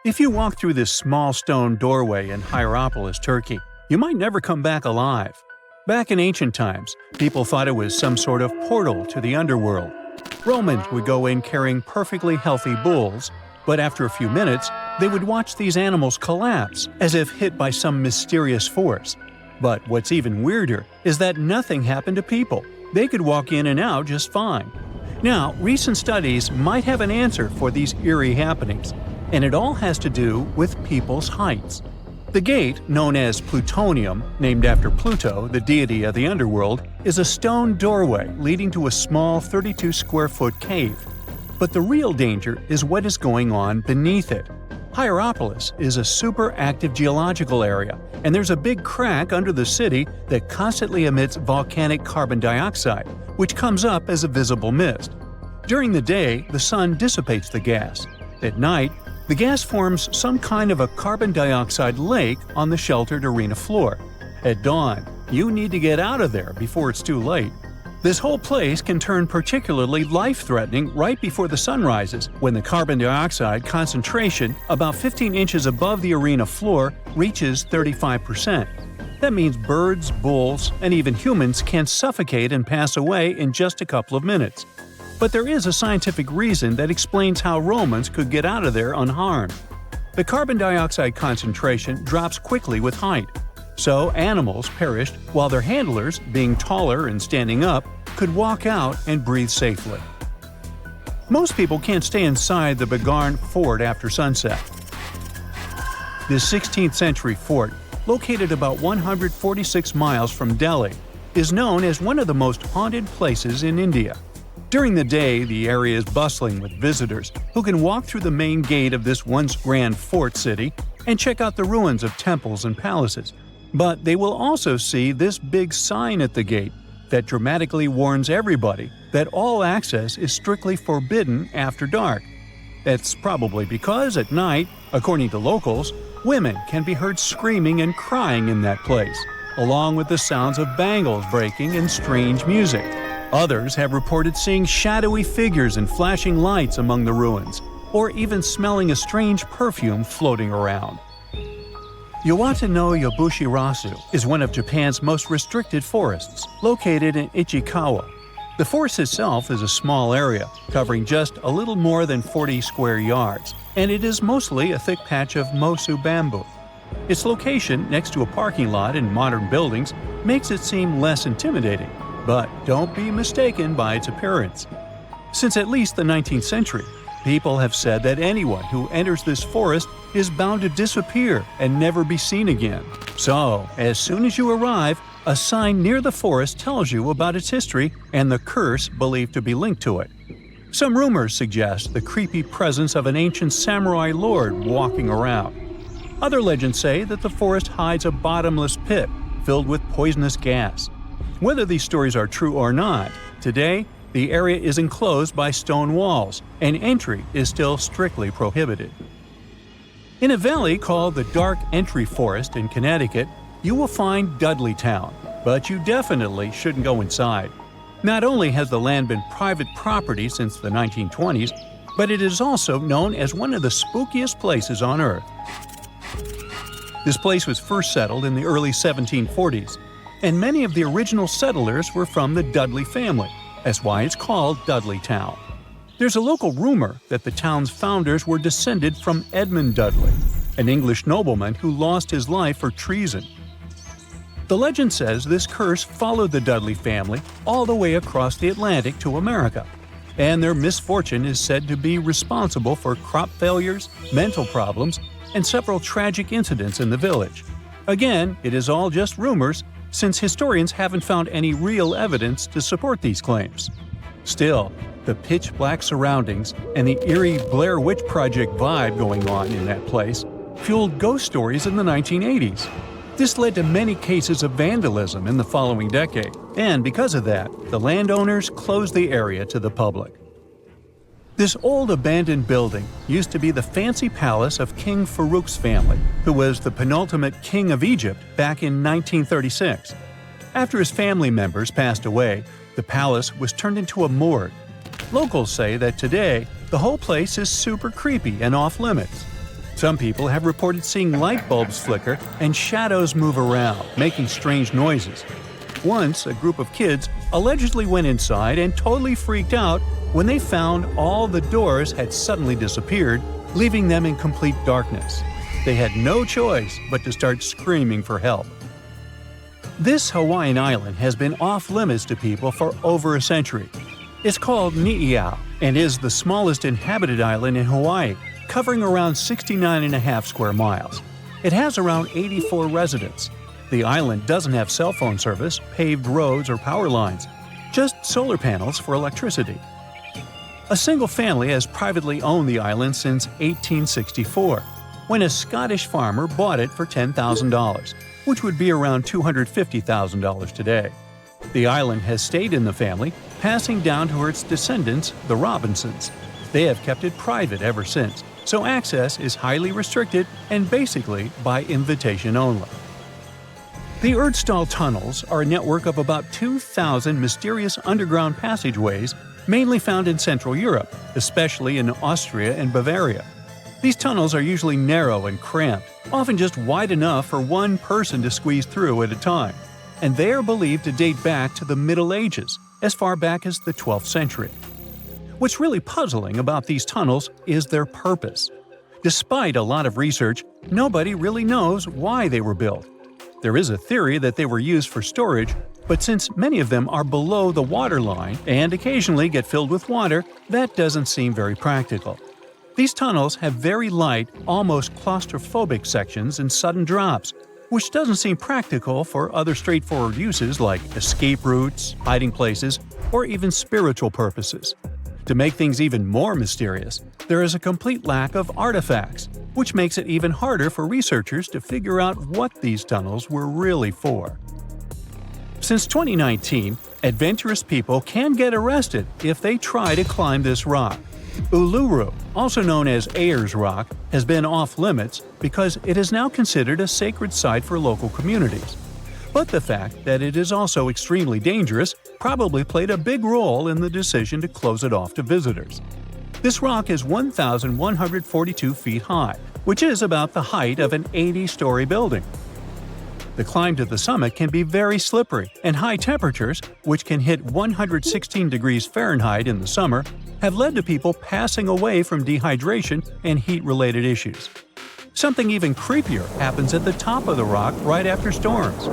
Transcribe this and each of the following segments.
If you walk through this small stone doorway in Hierapolis, Turkey, you might never come back alive. Back in ancient times, people thought it was some sort of portal to the underworld. Romans would go in carrying perfectly healthy bulls, but after a few minutes, they would watch these animals collapse as if hit by some mysterious force. But what's even weirder is that nothing happened to people. They could walk in and out just fine. Now, recent studies might have an answer for these eerie happenings, and it all has to do with people's heights. The gate, known as Plutonium, named after Pluto, the deity of the underworld, is a stone doorway leading to a small 32-square-foot cave. But the real danger is what is going on beneath it. Hierapolis is a super active geological area, and there's a big crack under the city that constantly emits volcanic carbon dioxide, which comes up as a visible mist. During the day, the sun dissipates the gas. At night, the gas forms some kind of a carbon dioxide lake on the sheltered arena floor. At dawn, you need to get out of there before it's too late. This whole place can turn particularly life-threatening right before the sun rises, when the carbon dioxide concentration, about 15 inches above the arena floor, reaches 35%. That means birds, bulls, and even humans can suffocate and pass away in just a couple of minutes. But there is a scientific reason that explains how Romans could get out of there unharmed. The carbon dioxide concentration drops quickly with height, so animals perished while their handlers, being taller and standing up, could walk out and breathe safely. Most people can't stay inside the Bagarn fort after sunset. This 16th century fort, located about 146 miles from Delhi, is known as one of the most haunted places in India. During the day, the area is bustling with visitors who can walk through the main gate of this once grand fort city and check out the ruins of temples and palaces. But they will also see this big sign at the gate that dramatically warns everybody that all access is strictly forbidden after dark. That's probably because at night, according to locals, women can be heard screaming and crying in that place, along with the sounds of bangles breaking and strange music. Others have reported seeing shadowy figures and flashing lights among the ruins, or even smelling a strange perfume floating around. Yawata no Yabushirasu is one of Japan's most restricted forests, located in Ichikawa. The forest itself is a small area, covering just a little more than 40 square yards, and it is mostly a thick patch of mosu bamboo. Its location next to a parking lot and modern buildings makes it seem less intimidating, but don't be mistaken by its appearance. Since at least the 19th century, people have said that anyone who enters this forest is bound to disappear and never be seen again. So, as soon as you arrive, a sign near the forest tells you about its history and the curse believed to be linked to it. Some rumors suggest the creepy presence of an ancient samurai lord walking around. Other legends say that the forest hides a bottomless pit filled with poisonous gas. Whether these stories are true or not, today, the area is enclosed by stone walls, and entry is still strictly prohibited. In a valley called the Dark Entry Forest in Connecticut, you will find Dudleytown, but you definitely shouldn't go inside. Not only has the land been private property since the 1920s, but it is also known as one of the spookiest places on Earth. This place was first settled in the early 1740s, and many of the original settlers were from the Dudley family. That's why it's called Dudleytown. There's a local rumor that the town's founders were descended from Edmund Dudley, an English nobleman who lost his life for treason. The legend says this curse followed the Dudley family all the way across the Atlantic to America, and their misfortune is said to be responsible for crop failures, mental problems, and several tragic incidents in the village. Again, it is all just rumors, since historians haven't found any real evidence to support these claims. Still, the pitch-black surroundings and the eerie Blair Witch Project vibe going on in that place fueled ghost stories in the 1980s. This led to many cases of vandalism in the following decade, and because of that, the landowners closed the area to the public. This old abandoned building used to be the fancy palace of King Farouk's family, who was the penultimate king of Egypt back in 1936. After his family members passed away, the palace was turned into a morgue. Locals say that today, the whole place is super creepy and off-limits. Some people have reported seeing light bulbs flicker and shadows move around, making strange noises. Once, a group of kids allegedly went inside and totally freaked out when they found all the doors had suddenly disappeared, leaving them in complete darkness. They had no choice but to start screaming for help. This Hawaiian island has been off-limits to people for over a century. It's called Ni'ihau and is the smallest inhabited island in Hawaii, covering around 69.5 square miles. It has around 84 residents. The island doesn't have cell phone service, paved roads, or power lines, just solar panels for electricity. A single family has privately owned the island since 1864, when a Scottish farmer bought it for $10,000, which would be around $250,000 today. The island has stayed in the family, passing down to its descendants, the Robinsons. They have kept it private ever since, so access is highly restricted and basically by invitation only. The Erdstall tunnels are a network of about 2,000 mysterious underground passageways mainly found in Central Europe, especially in Austria and Bavaria. These tunnels are usually narrow and cramped, often just wide enough for one person to squeeze through at a time, and they are believed to date back to the Middle Ages, as far back as the 12th century. What's really puzzling about these tunnels is their purpose. Despite a lot of research, nobody really knows why they were built. There is a theory that they were used for storage, but since many of them are below the water line and occasionally get filled with water, that doesn't seem very practical. These tunnels have very light, almost claustrophobic sections and sudden drops, which doesn't seem practical for other straightforward uses like escape routes, hiding places, or even spiritual purposes. To make things even more mysterious, there is a complete lack of artifacts, which makes it even harder for researchers to figure out what these tunnels were really for. Since 2019, adventurous people can get arrested if they try to climb this rock. Uluru, also known as Ayers Rock, has been off-limits because it is now considered a sacred site for local communities. But the fact that it is also extremely dangerous probably played a big role in the decision to close it off to visitors. This rock is 1,142 feet high, which is about the height of an 80-story building. The climb to the summit can be very slippery, and high temperatures, which can hit 116 degrees Fahrenheit in the summer, have led to people passing away from dehydration and heat-related issues. Something even creepier happens at the top of the rock right after storms.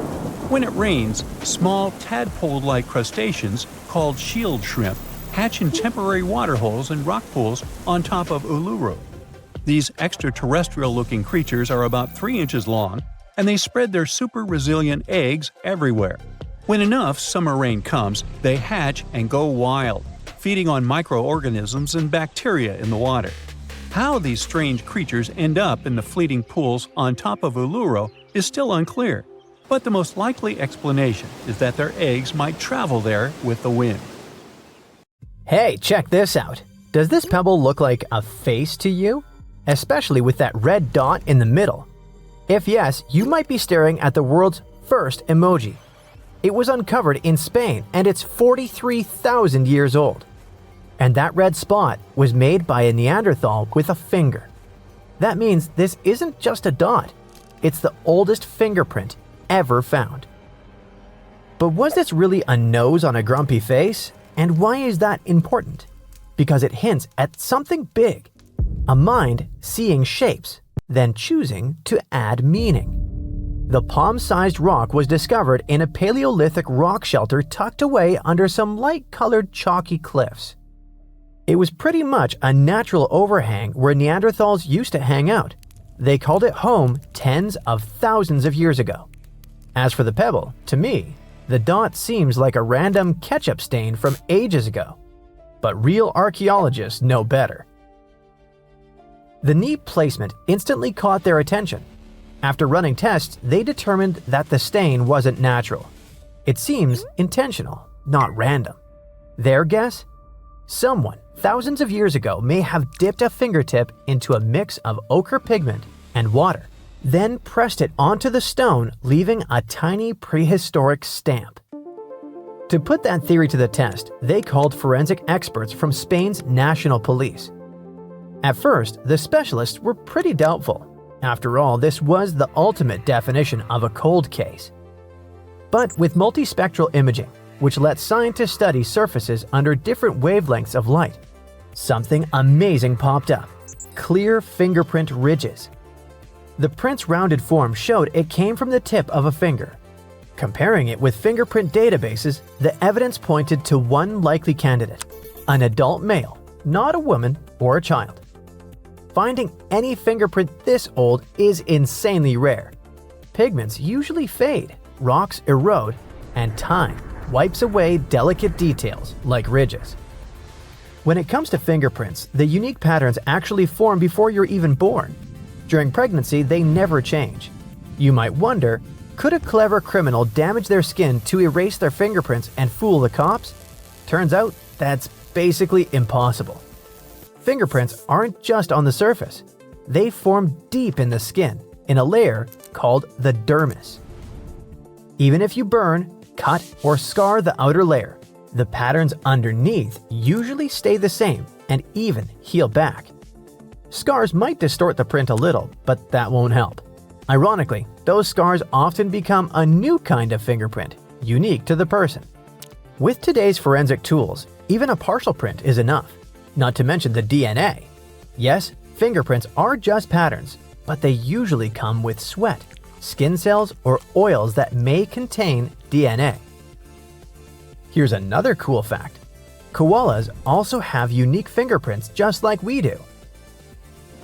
When it rains, small tadpole-like crustaceans called shield shrimp hatch in temporary water holes and rock pools on top of Uluru. These extraterrestrial-looking creatures are about 3 inches long, and they spread their super-resilient eggs everywhere. When enough summer rain comes, they hatch and go wild, feeding on microorganisms and bacteria in the water. How these strange creatures end up in the fleeting pools on top of Uluru is still unclear, but the most likely explanation is that their eggs might travel there with the wind. Hey, check this out. Does this pebble look like a face to you? Especially with that red dot in the middle. If yes, you might be staring at the world's first emoji. It was uncovered in Spain and it's 43,000 years old. And that red spot was made by a Neanderthal with a finger. That means this isn't just a dot. It's the oldest fingerprint ever found. But was this really a nose on a grumpy face? And why is that important? Because it hints at something big. A mind seeing shapes, then choosing to add meaning. The palm-sized rock was discovered in a Paleolithic rock shelter tucked away under some light-colored chalky cliffs. It was pretty much a natural overhang where Neanderthals used to hang out. They called it home tens of thousands of years ago. As for the pebble, to me, the dot seems like a random ketchup stain from ages ago. But real archaeologists know better. The knee placement instantly caught their attention. After running tests, they determined that the stain wasn't natural. It seems intentional, not random. Their guess? Someone thousands of years ago may have dipped a fingertip into a mix of ochre pigment and water, then pressed it onto the stone, leaving a tiny prehistoric stamp. To put that theory to the test, they called forensic experts from Spain's national police. At first, the specialists were pretty doubtful. After all, this was the ultimate definition of a cold case. But with multispectral imaging, which lets scientists study surfaces under different wavelengths of light, something amazing popped up: clear fingerprint ridges. The print's rounded form showed it came from the tip of a finger. Comparing it with fingerprint databases, the evidence pointed to one likely candidate: an adult male, not a woman or a child. Finding any fingerprint this old is insanely rare. Pigments usually fade, rocks erode, and time wipes away delicate details like ridges. When it comes to fingerprints, the unique patterns actually form before you're even born. During pregnancy, they never change. You might wonder, could a clever criminal damage their skin to erase their fingerprints and fool the cops? Turns out that's basically impossible. Fingerprints aren't just on the surface. They form deep in the skin, in a layer called the dermis. Even if you burn, cut, or scar the outer layer, the patterns underneath usually stay the same and even heal back. Scars might distort the print a little, but that won't help. Ironically, those scars often become a new kind of fingerprint, unique to the person. With today's forensic tools, even a partial print is enough, not to mention the DNA. Yes, fingerprints are just patterns, but they usually come with sweat, skin cells, or oils that may contain DNA. Here's another cool fact. Koalas also have unique fingerprints just like we do.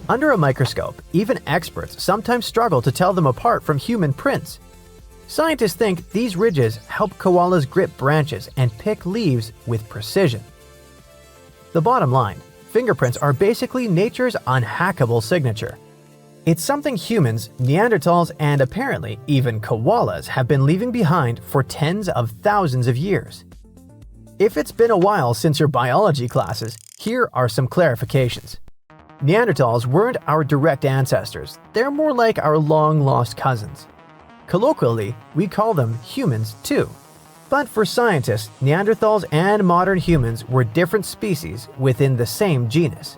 Under a microscope, even experts sometimes struggle to tell them apart from human prints. Scientists think these ridges help koalas grip branches and pick leaves with precision. The bottom line, fingerprints are basically nature's unhackable signature. It's something humans, Neanderthals, and apparently even koalas have been leaving behind for tens of thousands of years. If it's been a while since your biology classes, here are some clarifications. Neanderthals weren't our direct ancestors, they're more like our long-lost cousins. Colloquially, we call them humans too. But for scientists, Neanderthals and modern humans were different species within the same genus.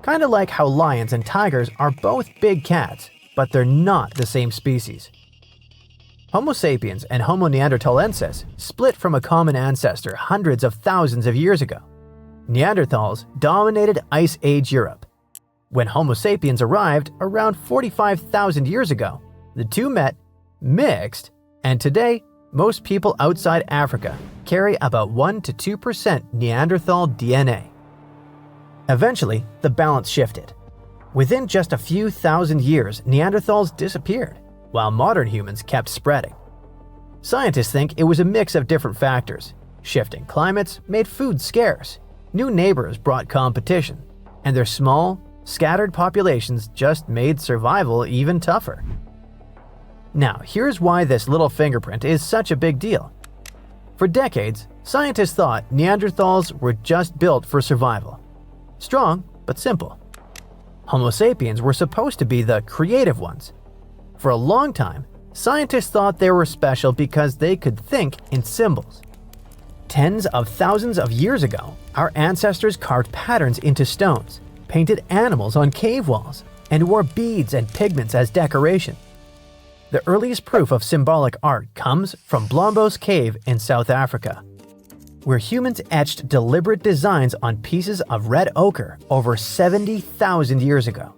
Kind of like how lions and tigers are both big cats, but they're not the same species. Homo sapiens and Homo neanderthalensis split from a common ancestor hundreds of thousands of years ago. Neanderthals dominated Ice Age Europe. When Homo sapiens arrived around 45,000 years ago, the two met, mixed, and today, most people outside Africa carry about 1 to 2% Neanderthal DNA. Eventually, the balance shifted. Within just a few thousand years, Neanderthals disappeared, while modern humans kept spreading. Scientists think it was a mix of different factors. Shifting climates made food scarce, new neighbors brought competition, and their small, scattered populations just made survival even tougher. Now, here's why this little fingerprint is such a big deal. For decades, scientists thought Neanderthals were just built for survival. Strong, but simple. Homo sapiens were supposed to be the creative ones. For a long time, scientists thought they were special because they could think in symbols. Tens of thousands of years ago, our ancestors carved patterns into stones, painted animals on cave walls, and wore beads and pigments as decoration. The earliest proof of symbolic art comes from Blombos Cave in South Africa, where humans etched deliberate designs on pieces of red ochre over 70,000 years ago.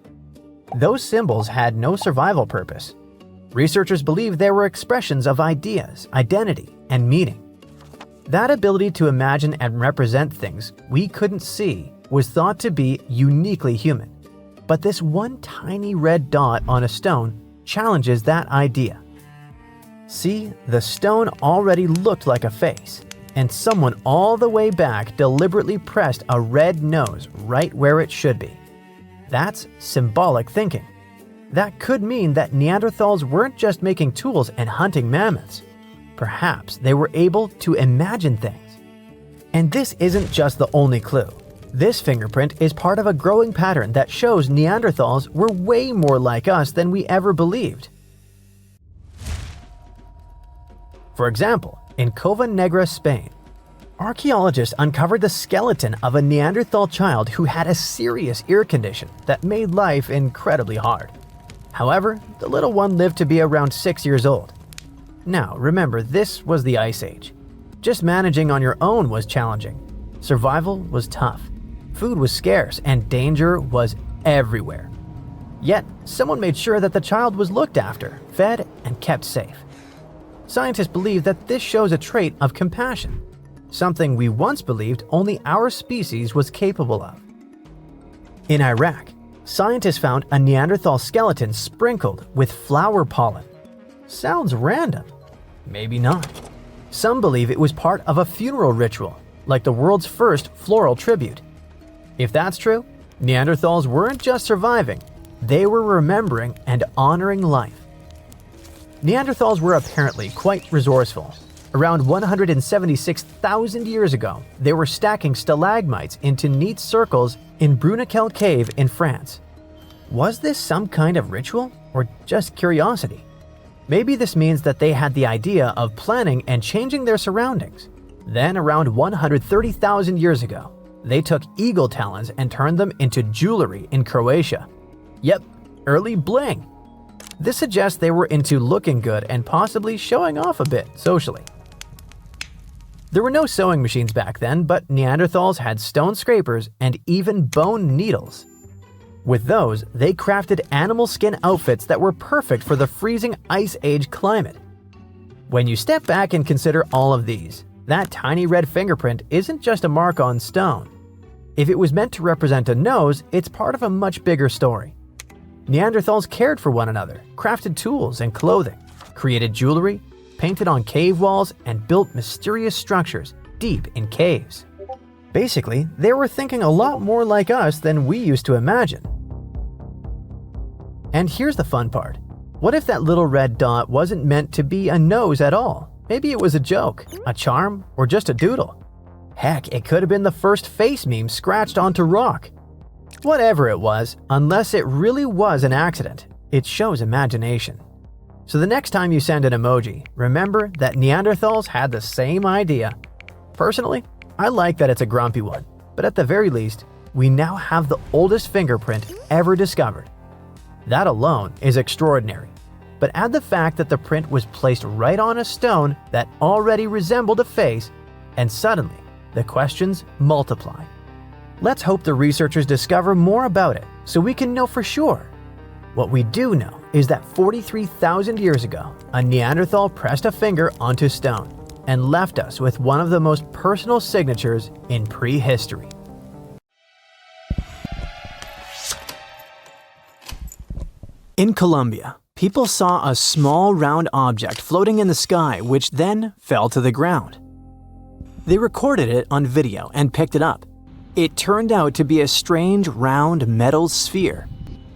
Those symbols had no survival purpose. Researchers believe they were expressions of ideas, identity, and meaning. That ability to imagine and represent things we couldn't see was thought to be uniquely human. But this one tiny red dot on a stone challenges that idea. See, the stone already looked like a face, and someone all the way back deliberately pressed a red nose right where it should be. That's symbolic thinking. That could mean that Neanderthals weren't just making tools and hunting mammoths. Perhaps they were able to imagine things. And this isn't just the only clue. This fingerprint is part of a growing pattern that shows Neanderthals were way more like us than we ever believed. For example, in Cova Negra, Spain, archaeologists uncovered the skeleton of a Neanderthal child who had a serious ear condition that made life incredibly hard. However, the little one lived to be around 6 years old. Now, remember, this was the Ice Age. Just managing on your own was challenging. Survival was tough. Food was scarce and danger was everywhere. Yet, someone made sure that the child was looked after, fed, and kept safe. Scientists believe that this shows a trait of compassion, something we once believed only our species was capable of. In Iraq, scientists found a Neanderthal skeleton sprinkled with flower pollen. Sounds random. Maybe not. Some believe it was part of a funeral ritual, like the world's first floral tribute. If that's true, Neanderthals weren't just surviving, they were remembering and honoring life. Neanderthals were apparently quite resourceful. Around 176,000 years ago, they were stacking stalagmites into neat circles in Bruniquel Cave in France. Was this some kind of ritual or just curiosity? Maybe this means that they had the idea of planning and changing their surroundings. Then, around 130,000 years ago, they took eagle talons and turned them into jewelry in Croatia. Yep, early bling. This suggests they were into looking good and possibly showing off a bit socially. There were no sewing machines back then, but Neanderthals had stone scrapers and even bone needles. With those, they crafted animal skin outfits that were perfect for the freezing Ice Age climate. When you step back and consider all of these, that tiny red fingerprint isn't just a mark on stone. If it was meant to represent a nose, it's part of a much bigger story. Neanderthals cared for one another, crafted tools and clothing, created jewelry, painted on cave walls, and built mysterious structures deep in caves. Basically, they were thinking a lot more like us than we used to imagine. And here's the fun part. What if that little red dot wasn't meant to be a nose at all? Maybe it was a joke, a charm, or just a doodle. Heck, it could have been the first face meme scratched onto rock. Whatever it was, unless it really was an accident, it shows imagination. So the next time you send an emoji, remember that Neanderthals had the same idea. Personally, I like that it's a grumpy one, but at the very least, we now have the oldest fingerprint ever discovered. That alone is extraordinary. But add the fact that the print was placed right on a stone that already resembled a face, and suddenly, the questions multiply. Let's hope the researchers discover more about it so we can know for sure. What we do know is that 43,000 years ago, a Neanderthal pressed a finger onto stone and left us with one of the most personal signatures in prehistory. In Colombia, people saw a small round object floating in the sky which then fell to the ground. They recorded it on video and picked it up. It turned out to be a strange round metal sphere.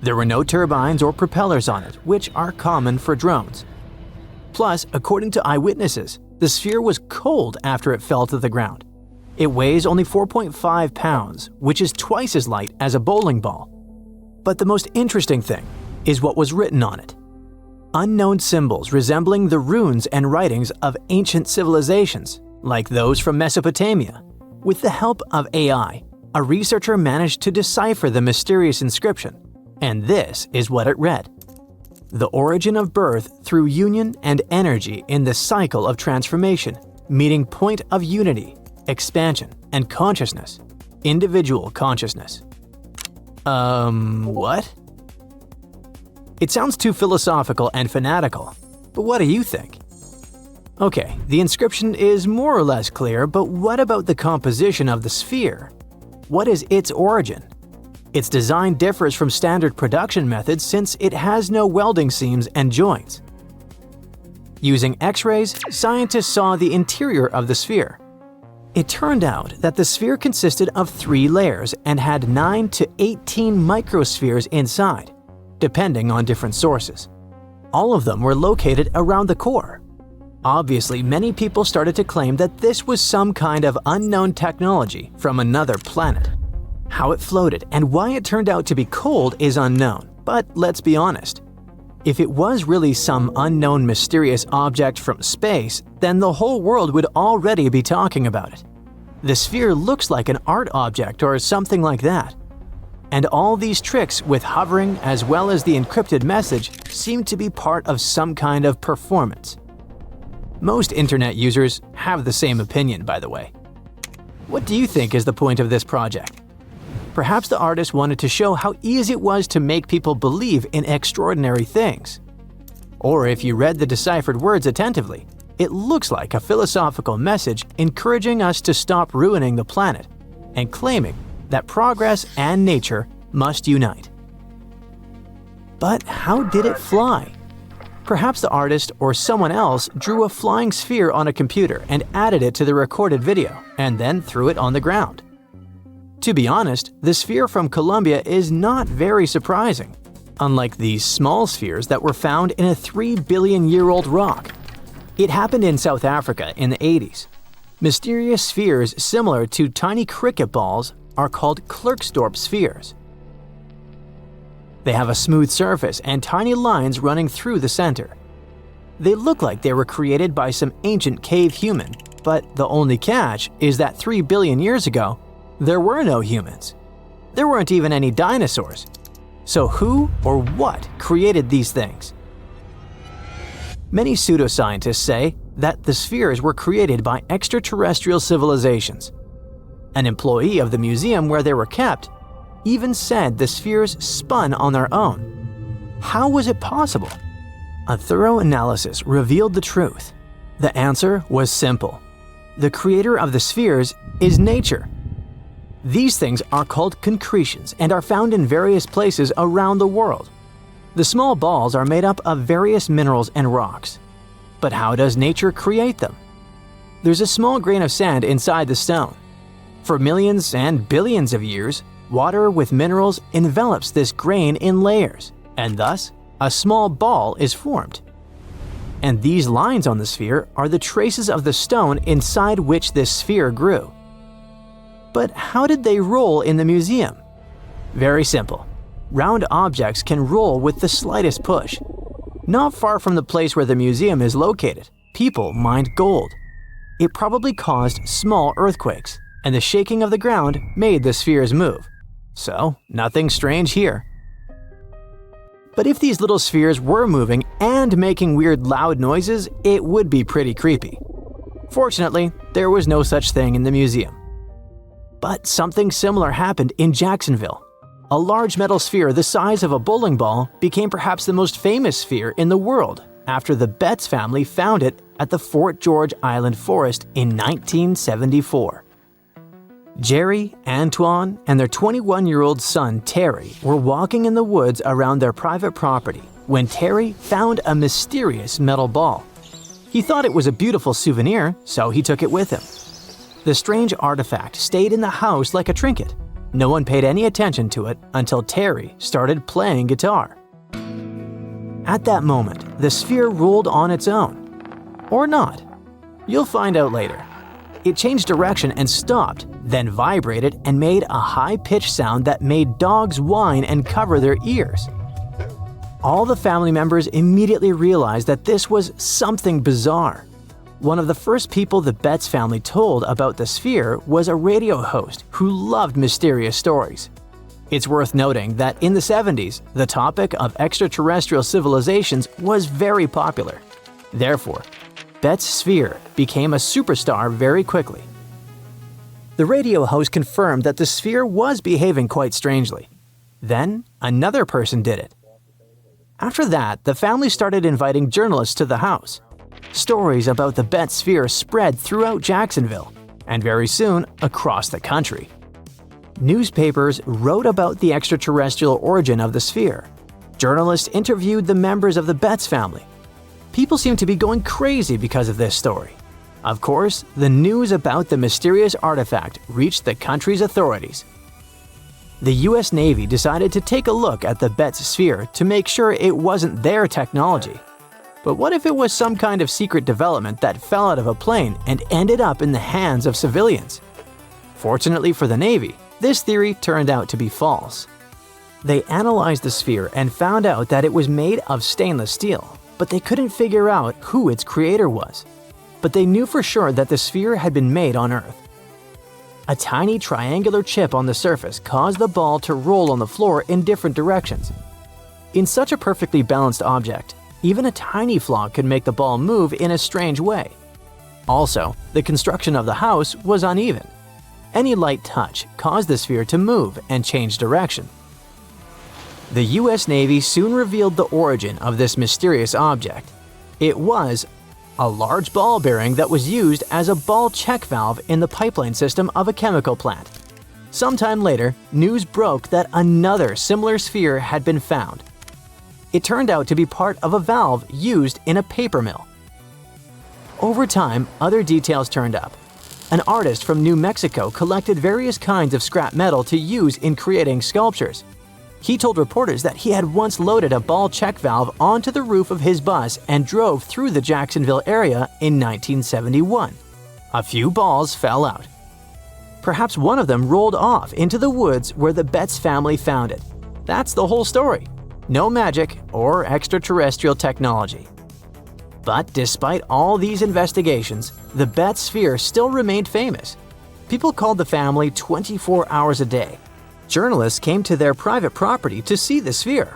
There were no turbines or propellers on it, which are common for drones. Plus, according to eyewitnesses, the sphere was cold after it fell to the ground. It weighs only 4.5 pounds, which is twice as light as a bowling ball. But the most interesting thing is what was written on it. Unknown symbols resembling the runes and writings of ancient civilizations, like those from Mesopotamia. With the help of AI, a researcher managed to decipher the mysterious inscription, and this is what it read. The origin of birth through union and energy in the cycle of transformation, meeting point of unity, expansion, and consciousness, individual consciousness. What? It sounds too philosophical and fanatical, but what do you think? Okay, the inscription is more or less clear, but what about the composition of the sphere? What is its origin? Its design differs from standard production methods since it has no welding seams and joints. Using X-rays, scientists saw the interior of the sphere. It turned out that the sphere consisted of 3 layers and had 9 to 18 microspheres inside, depending on different sources. All of them were located around the core. Obviously, many people started to claim that this was some kind of unknown technology from another planet. How it floated and why it turned out to be cold is unknown, but let's be honest. If it was really some unknown mysterious object from space, then the whole world would already be talking about it. The sphere looks like an art object or something like that. And all these tricks with hovering as well as the encrypted message seem to be part of some kind of performance. Most internet users have the same opinion, by the way. What do you think is the point of this project? Perhaps the artist wanted to show how easy it was to make people believe in extraordinary things. Or if you read the deciphered words attentively, it looks like a philosophical message encouraging us to stop ruining the planet and claiming that progress and nature must unite. But how did it fly? Perhaps the artist or someone else drew a flying sphere on a computer and added it to the recorded video and then threw it on the ground. To be honest, the sphere from Colombia is not very surprising, unlike these small spheres that were found in a 3-billion-year-old rock. It happened in South Africa in the 80s. Mysterious spheres similar to tiny cricket balls are called Klerksdorp spheres. They have a smooth surface and tiny lines running through the center. They look like they were created by some ancient cave human, but the only catch is that 3 billion years ago, there were no humans. There weren't even any dinosaurs. So who or what created these things? Many pseudoscientists say that the spheres were created by extraterrestrial civilizations. An employee of the museum where they were kept even said the spheres spun on their own. How was it possible? A thorough analysis revealed the truth. The answer was simple. The creator of the spheres is nature. These things are called concretions and are found in various places around the world. The small balls are made up of various minerals and rocks. But how does nature create them? There's a small grain of sand inside the stone. For millions and billions of years, water with minerals envelops this grain in layers, and thus, a small ball is formed. And these lines on the sphere are the traces of the stone inside which this sphere grew. But how did they roll in the museum? Very simple. Round objects can roll with the slightest push. Not far from the place where the museum is located, people mined gold. It probably caused small earthquakes, and the shaking of the ground made the spheres move. So, nothing strange here. But if these little spheres were moving and making weird loud noises, it would be pretty creepy. Fortunately, there was no such thing in the museum. But something similar happened in Jacksonville. A large metal sphere the size of a bowling ball became perhaps the most famous sphere in the world after the Betts family found it at the Fort George Island Forest in 1974. Jerry, Antoine, and their 21-year-old son Terry were walking in the woods around their private property when Terry found a mysterious metal ball. He thought it was a beautiful souvenir, so he took it with him. The strange artifact stayed in the house like a trinket. No one paid any attention to it until Terry started playing guitar. At that moment, the sphere rolled on its own. Or not. You'll find out later. It changed direction and stopped, then vibrated and made a high-pitched sound that made dogs whine and cover their ears. All the family members immediately realized that this was something bizarre. One of the first people the Betts family told about the sphere was a radio host who loved mysterious stories. It's worth noting that in the 70s, the topic of extraterrestrial civilizations was very popular. Therefore, Betts' sphere became a superstar very quickly. The radio host confirmed that the sphere was behaving quite strangely. Then, another person did it. After that, the family started inviting journalists to the house. Stories about the Betts sphere spread throughout Jacksonville, and very soon across the country. Newspapers wrote about the extraterrestrial origin of the sphere. Journalists interviewed the members of the Betts family. People seem to be going crazy because of this story. Of course, the news about the mysterious artifact reached the country's authorities. The US Navy decided to take a look at the Betts sphere to make sure it wasn't their technology. But what if it was some kind of secret development that fell out of a plane and ended up in the hands of civilians? Fortunately for the Navy, this theory turned out to be false. They analyzed the sphere and found out that it was made of stainless steel, but they couldn't figure out who its creator was. But they knew for sure that the sphere had been made on Earth. A tiny triangular chip on the surface caused the ball to roll on the floor in different directions. In such a perfectly balanced object, even a tiny flaw could make the ball move in a strange way. Also, the construction of the house was uneven. Any light touch caused the sphere to move and change direction. The US Navy soon revealed the origin of this mysterious object. It was a large ball bearing that was used as a ball check valve in the pipeline system of a chemical plant. Sometime later, news broke that another similar sphere had been found. It turned out to be part of a valve used in a paper mill. Over time, other details turned up. An artist from New Mexico collected various kinds of scrap metal to use in creating sculptures. He told reporters that he had once loaded a ball check valve onto the roof of his bus and drove through the Jacksonville area in 1971. A few balls fell out. Perhaps one of them rolled off into the woods where the Betts family found it. That's the whole story. No magic or extraterrestrial technology. But despite all these investigations, the Betts sphere still remained famous. People called the family 24 hours a day. Journalists came to their private property to see the sphere.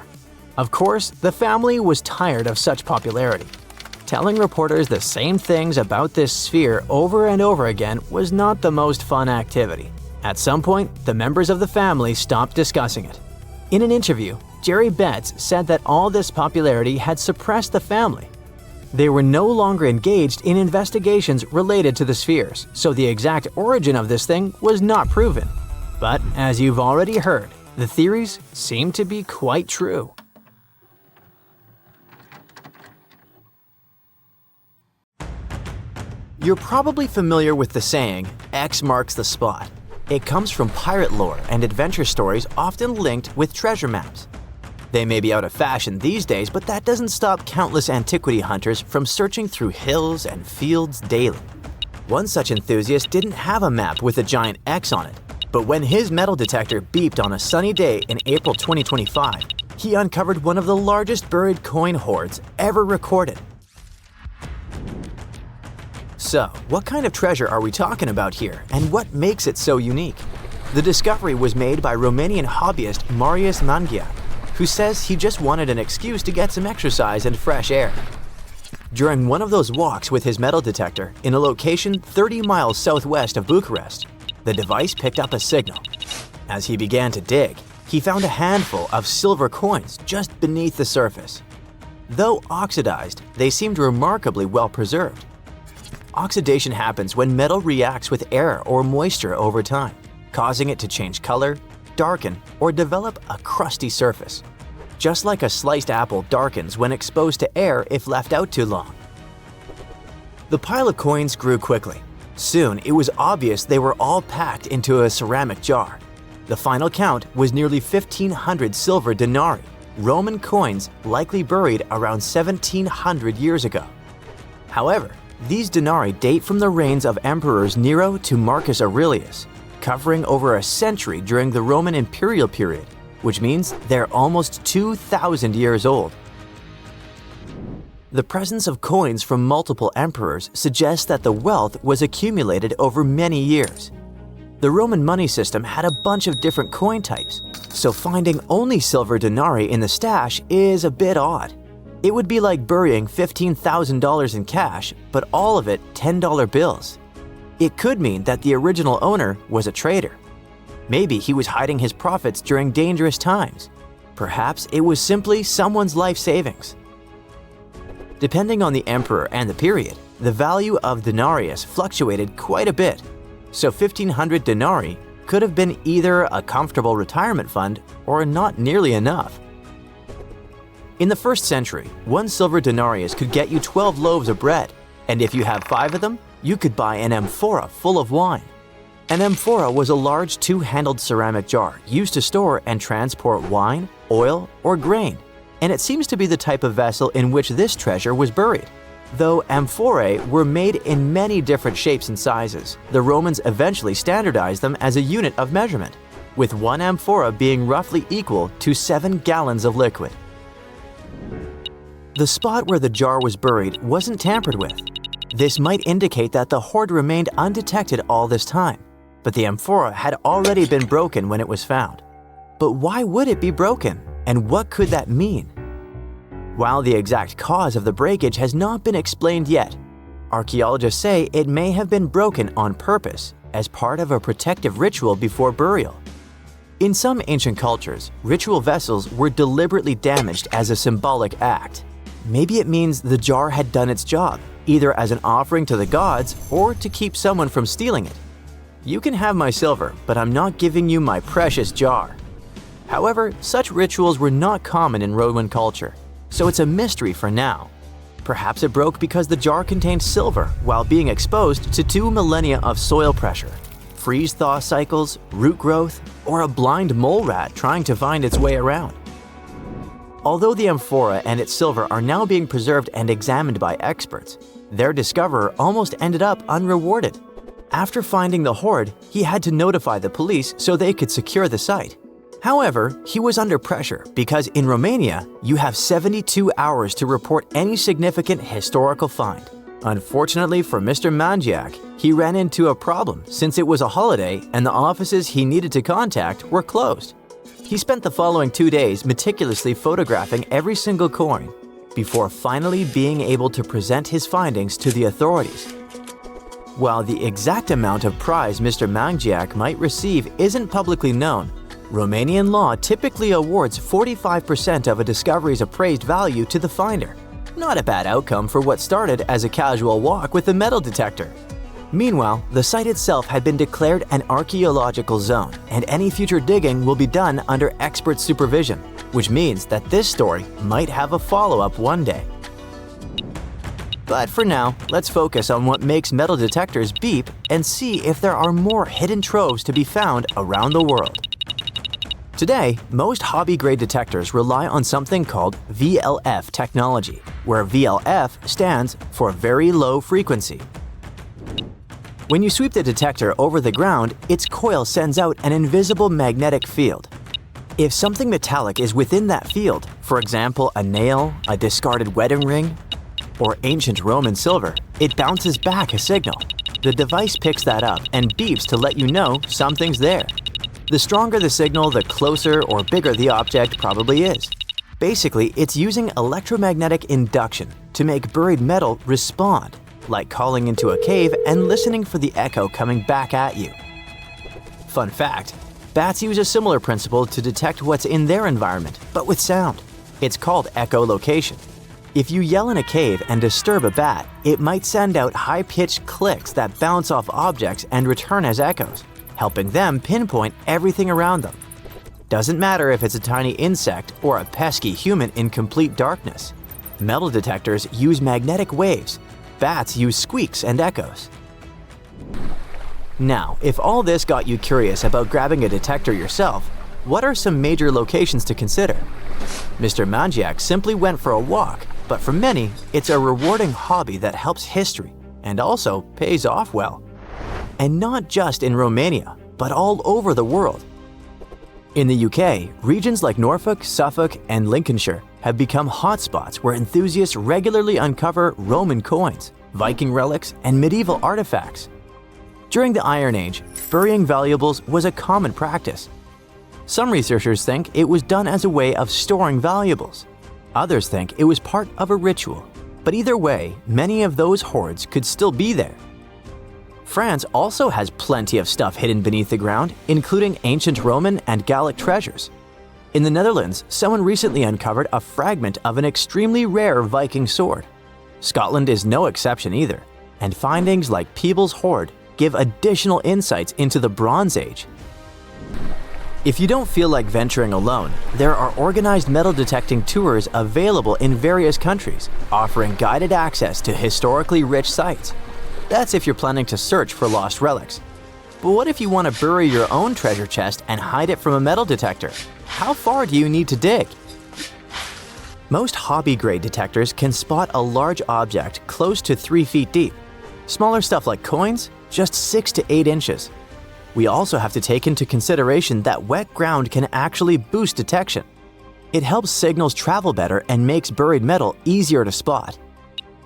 Of course, the family was tired of such popularity. Telling reporters the same things about this sphere over and over again was not the most fun activity. At some point, the members of the family stopped discussing it. In an interview, Jerry Betts said that all this popularity had suppressed the family. They were no longer engaged in investigations related to the spheres, so the exact origin of this thing was not proven. But as you've already heard, the theories seem to be quite true. You're probably familiar with the saying, X marks the spot. It comes from pirate lore and adventure stories often linked with treasure maps. They may be out of fashion these days, but that doesn't stop countless antiquity hunters from searching through hills and fields daily. One such enthusiast didn't have a map with a giant X on it, but when his metal detector beeped on a sunny day in April 2025, he uncovered one of the largest buried coin hoards ever recorded. So, what kind of treasure are we talking about here, and what makes it so unique? The discovery was made by Romanian hobbyist Marius Manghia, who says he just wanted an excuse to get some exercise and fresh air. During one of those walks with his metal detector in a location 30 miles southwest of Bucharest, the device picked up a signal. As he began to dig, he found a handful of silver coins just beneath the surface. Though oxidized, they seemed remarkably well preserved. Oxidation happens when metal reacts with air or moisture over time, causing it to change color, darken, or develop a crusty surface. Just like a sliced apple darkens when exposed to air if left out too long. The pile of coins grew quickly. Soon, it was obvious they were all packed into a ceramic jar. The final count was nearly 1,500 silver denarii, Roman coins likely buried around 1,700 years ago. However, these denarii date from the reigns of emperors Nero to Marcus Aurelius, covering over a century during the Roman imperial period, which means they're almost 2,000 years old. The presence of coins from multiple emperors suggests that the wealth was accumulated over many years. The Roman money system had a bunch of different coin types, so finding only silver denarii in the stash is a bit odd. It would be like burying $15,000 in cash, but all of it $10 bills. It could mean that the original owner was a trader. Maybe he was hiding his profits during dangerous times. Perhaps it was simply someone's life savings. Depending on the emperor and the period, the value of denarius fluctuated quite a bit, so 1,500 denarii could have been either a comfortable retirement fund or not nearly enough. In the 1st century, one silver denarius could get you 12 loaves of bread, and if you have 5 of them, you could buy an amphora full of wine. An amphora was a large 2-handled ceramic jar used to store and transport wine, oil, or grain, and it seems to be the type of vessel in which this treasure was buried. Though amphorae were made in many different shapes and sizes, the Romans eventually standardized them as a unit of measurement, with one amphora being roughly equal to 7 gallons of liquid. The spot where the jar was buried wasn't tampered with. This might indicate that the hoard remained undetected all this time, but the amphora had already been broken when it was found. But why would it be broken, and what could that mean? While the exact cause of the breakage has not been explained yet, archaeologists say it may have been broken on purpose as part of a protective ritual before burial. In some ancient cultures, ritual vessels were deliberately damaged as a symbolic act. Maybe it means the jar had done its job, either as an offering to the gods or to keep someone from stealing it. You can have my silver, but I'm not giving you my precious jar. However, such rituals were not common in Roman culture, so it's a mystery for now. Perhaps it broke because the jar contained silver while being exposed to 2 millennia of soil pressure, freeze-thaw cycles, root growth, or a blind mole rat trying to find its way around. Although the amphora and its silver are now being preserved and examined by experts, their discoverer almost ended up unrewarded. After finding the hoard, he had to notify the police so they could secure the site. However, he was under pressure because in Romania, you have 72 hours to report any significant historical find. Unfortunately for Mr. Mangiac, he ran into a problem since it was a holiday and the offices he needed to contact were closed. He spent the following 2 days meticulously photographing every single coin before finally being able to present his findings to the authorities. While the exact amount of prize Mr. Mangiac might receive isn't publicly known, Romanian law typically awards 45% of a discovery's appraised value to the finder. Not a bad outcome for what started as a casual walk with a metal detector. Meanwhile, the site itself had been declared an archaeological zone, and any future digging will be done under expert supervision, which means that this story might have a follow-up one day. But for now, let's focus on what makes metal detectors beep and see if there are more hidden troves to be found around the world. Today, most hobby-grade detectors rely on something called VLF technology, where VLF stands for very low frequency. When you sweep the detector over the ground, its coil sends out an invisible magnetic field. If something metallic is within that field, for example a nail, a discarded wedding ring, or ancient Roman silver, it bounces back a signal. The device picks that up and beeps to let you know something's there. The stronger the signal, the closer or bigger the object probably is. Basically, it's using electromagnetic induction to make buried metal respond, like calling into a cave and listening for the echo coming back at you. Fun fact, bats use a similar principle to detect what's in their environment, but with sound. It's called echolocation. If you yell in a cave and disturb a bat, it might send out high-pitched clicks that bounce off objects and return as echoes, helping them pinpoint everything around them. Doesn't matter if it's a tiny insect or a pesky human in complete darkness. Metal detectors use magnetic waves. Bats use squeaks and echoes. Now, if all this got you curious about grabbing a detector yourself, what are some major locations to consider? Mr. Mangiac simply went for a walk, but for many, it's a rewarding hobby that helps history and also pays off well. And not just in Romania, but all over the world. In the UK, regions like Norfolk, Suffolk, and Lincolnshire have become hotspots where enthusiasts regularly uncover Roman coins, Viking relics, and medieval artifacts. During the Iron Age, burying valuables was a common practice. Some researchers think it was done as a way of storing valuables. Others think it was part of a ritual. But either way, many of those hoards could still be there. France also has plenty of stuff hidden beneath the ground, including ancient Roman and Gallic treasures. In the Netherlands, someone recently uncovered a fragment of an extremely rare Viking sword. Scotland is no exception either, and findings like Peebles' hoard give additional insights into the Bronze Age. If you don't feel like venturing alone, there are organized metal detecting tours available in various countries, offering guided access to historically rich sites. That's if you're planning to search for lost relics. But what if you want to bury your own treasure chest and hide it from a metal detector? How far do you need to dig? Most hobby-grade detectors can spot a large object close to 3 feet deep. Smaller stuff like coins, just 6 to 8 inches. We also have to take into consideration that wet ground can actually boost detection. It helps signals travel better and makes buried metal easier to spot.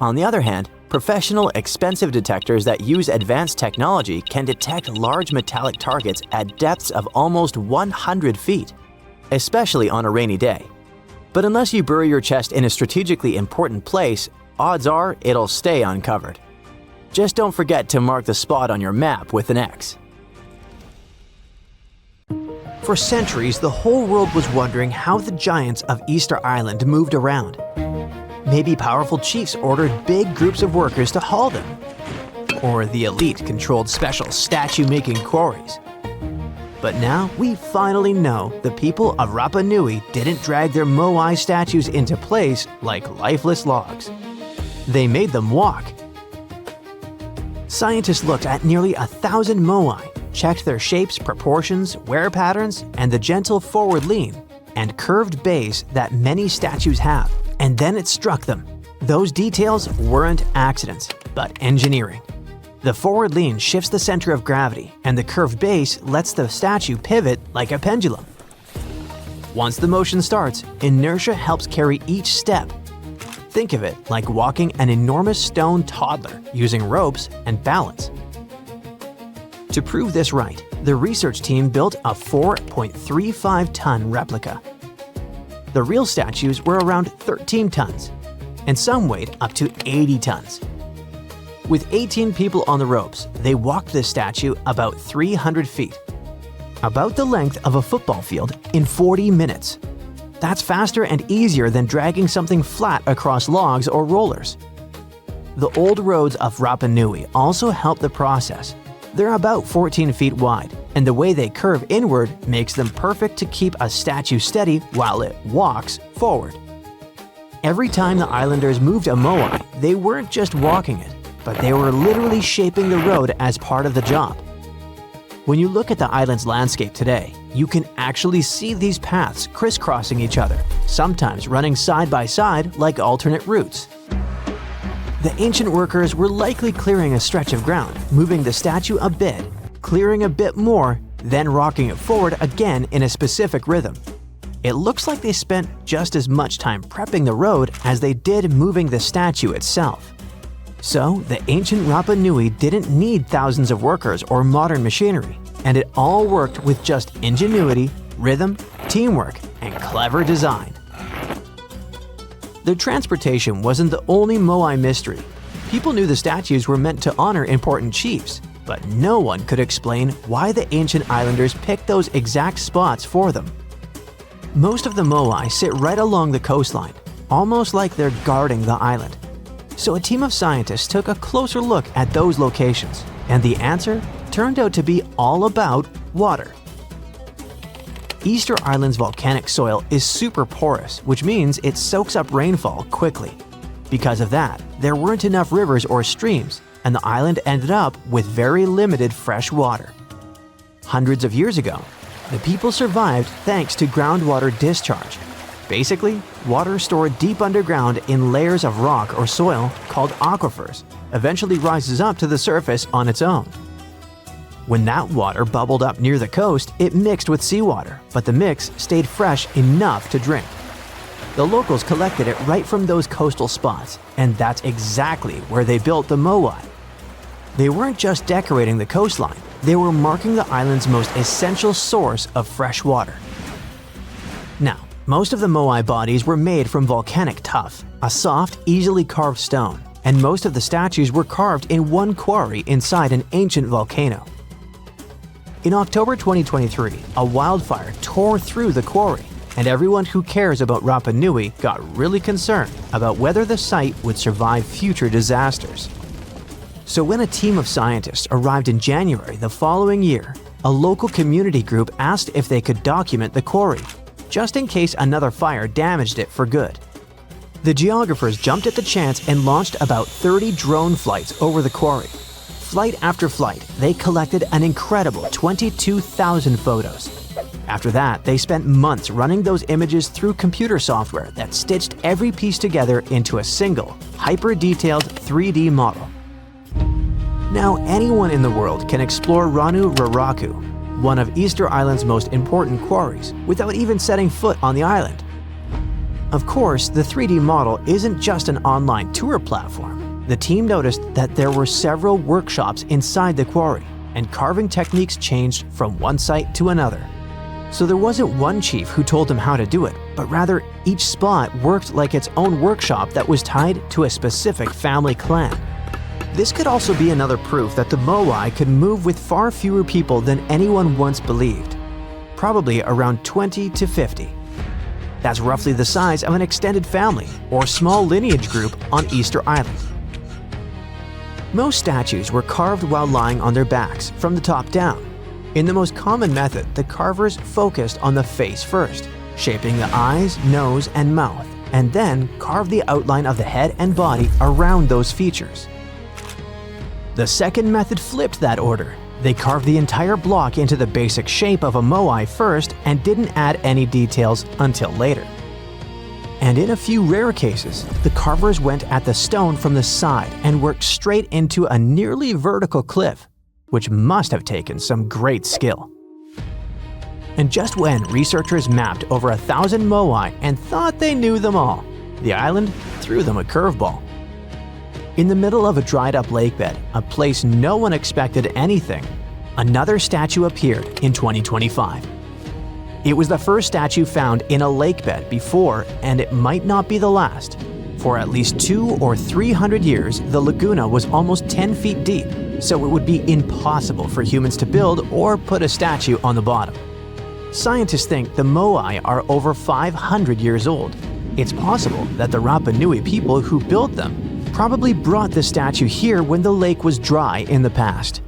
On the other hand, Professional, expensive detectors that use advanced technology can detect large metallic targets at depths of almost 100 feet, especially on a rainy day. But unless you bury your chest in a strategically important place, odds are it'll stay uncovered. Just don't forget to mark the spot on your map with an X. For centuries, the whole world was wondering how the giants of Easter Island moved around. Maybe powerful chiefs ordered big groups of workers to haul them. Or the elite controlled special statue-making quarries. But now we finally know the people of Rapa Nui didn't drag their moai statues into place like lifeless logs. They made them walk. Scientists looked at nearly 1,000 moai, checked their shapes, proportions, wear patterns, and the gentle forward lean and curved base that many statues have. And then it struck them. Those details weren't accidents, but engineering. The forward lean shifts the center of gravity, and the curved base lets the statue pivot like a pendulum. Once the motion starts, inertia helps carry each step. Think of it like walking an enormous stone toddler using ropes and balance. To prove this right, the research team built a 4.35-ton replica. The real statues were around 13 tons, and some weighed up to 80 tons. With 18 people on the ropes, they walked the statue about 300 feet, about the length of a football field, in 40 minutes. That's faster and easier than dragging something flat across logs or rollers. The old roads of Rapa Nui also help the process. They're about 14 feet wide, and the way they curve inward makes them perfect to keep a statue steady while it walks forward. Every time the islanders moved a moai, they weren't just walking it, but they were literally shaping the road as part of the job. When you look at the island's landscape today, you can actually see these paths crisscrossing each other, sometimes running side by side like alternate routes. The ancient workers were likely clearing a stretch of ground, moving the statue a bit, clearing a bit more, then rocking it forward again in a specific rhythm. It looks like they spent just as much time prepping the road as they did moving the statue itself. So, the ancient Rapa Nui didn't need thousands of workers or modern machinery, and it all worked with just ingenuity, rhythm, teamwork, and clever design. Their transportation wasn't the only moai mystery. People knew the statues were meant to honor important chiefs, but no one could explain why the ancient islanders picked those exact spots for them. Most of the moai sit right along the coastline, almost like they're guarding the island. So a team of scientists took a closer look at those locations, and the answer turned out to be all about water. Easter Island's volcanic soil is super porous, which means it soaks up rainfall quickly. Because of that, there weren't enough rivers or streams, and the island ended up with very limited fresh water. Hundreds of years ago, the people survived thanks to groundwater discharge. Basically, water stored deep underground in layers of rock or soil called aquifers eventually rises up to the surface on its own. When that water bubbled up near the coast, it mixed with seawater, but the mix stayed fresh enough to drink. The locals collected it right from those coastal spots, and that's exactly where they built the moai. They weren't just decorating the coastline, they were marking the island's most essential source of fresh water. Now, most of the moai bodies were made from volcanic tuff, a soft, easily carved stone, and most of the statues were carved in one quarry inside an ancient volcano. In October 2023, a wildfire tore through the quarry, and everyone who cares about Rapa Nui got really concerned about whether the site would survive future disasters. So when a team of scientists arrived in January the following year, a local community group asked if they could document the quarry, just in case another fire damaged it for good. The geographers jumped at the chance and launched about 30 drone flights over the quarry. Flight after flight, they collected an incredible 22,000 photos. After that, they spent months running those images through computer software that stitched every piece together into a single, hyper-detailed 3D model. Now anyone in the world can explore Ranu Raraku, one of Easter Island's most important quarries, without even setting foot on the island. Of course, the 3D model isn't just an online tour platform. The team noticed that there were several workshops inside the quarry, and carving techniques changed from one site to another. So there wasn't one chief who told them how to do it, but rather each spot worked like its own workshop that was tied to a specific family clan. This could also be another proof that the Moai could move with far fewer people than anyone once believed, probably around 20 to 50. That's roughly the size of an extended family or small lineage group on Easter Island. Most statues were carved while lying on their backs from the top down. In the most common method, the carvers focused on the face first, shaping the eyes, nose, and mouth, and then carved the outline of the head and body around those features. The second method flipped that order. They carved the entire block into the basic shape of a moai first and didn't add any details until later. And in a few rare cases, the carvers went at the stone from the side and worked straight into a nearly vertical cliff, which must have taken some great skill. And just when researchers mapped over 1,000 moai and thought they knew them all, the island threw them a curveball. In the middle of a dried-up lakebed, a place no one expected anything, another statue appeared in 2025. It was the first statue found in a lakebed before, and it might not be the last. For at least 200 or 300 years, the laguna was almost 10 feet deep, so it would be impossible for humans to build or put a statue on the bottom. Scientists think the moai are over 500 years old. It's possible that the Rapa Nui people who built them probably brought the statue here when the lake was dry in the past.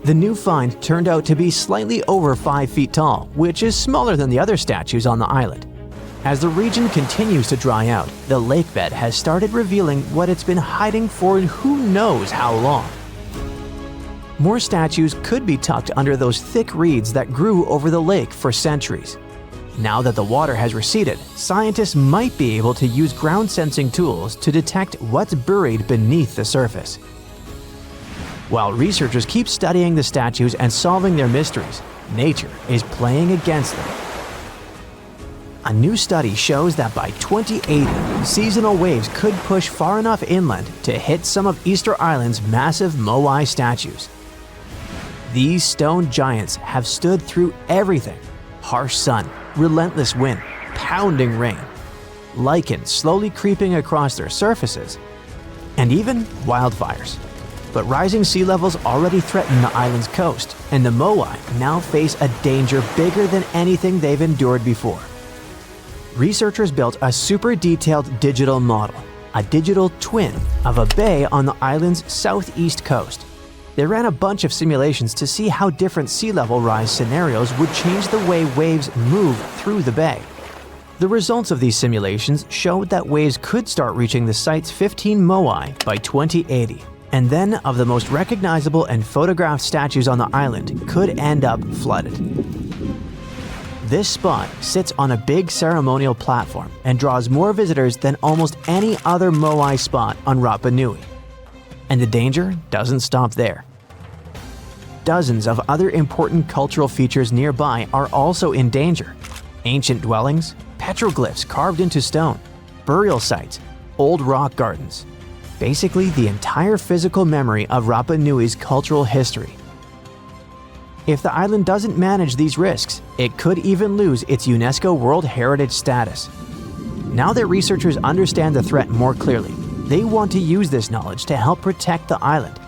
The new find turned out to be slightly over 5 feet tall, which is smaller than the other statues on the island. As the region continues to dry out, the lakebed has started revealing what it's been hiding for who knows how long. More statues could be tucked under those thick reeds that grew over the lake for centuries. Now that the water has receded, scientists might be able to use ground-sensing tools to detect what's buried beneath the surface. While researchers keep studying the statues and solving their mysteries, nature is playing against them. A new study shows that by 2080, seasonal waves could push far enough inland to hit some of Easter Island's massive moai statues. These stone giants have stood through everything: harsh sun, relentless wind, pounding rain, lichen slowly creeping across their surfaces, and even wildfires. But rising sea levels already threaten the island's coast, and the moai now face a danger bigger than anything they've endured before. Researchers built a super detailed digital model, a digital twin of a bay on the island's southeast coast. They ran a bunch of simulations to see how different sea level rise scenarios would change the way waves move through the bay. The results of these simulations showed that waves could start reaching the site's 15 moai by 2080, and then of the most recognizable and photographed statues on the island could end up flooded. This spot sits on a big ceremonial platform and draws more visitors than almost any other moai spot on Rapa Nui. And the danger doesn't stop there. Dozens of other important cultural features nearby are also in danger. Ancient dwellings, petroglyphs carved into stone, burial sites, old rock gardens. Basically, the entire physical memory of Rapa Nui's cultural history. If the island doesn't manage these risks, it could even lose its UNESCO World Heritage status. Now that researchers understand the threat more clearly, they want to use this knowledge to help protect the island.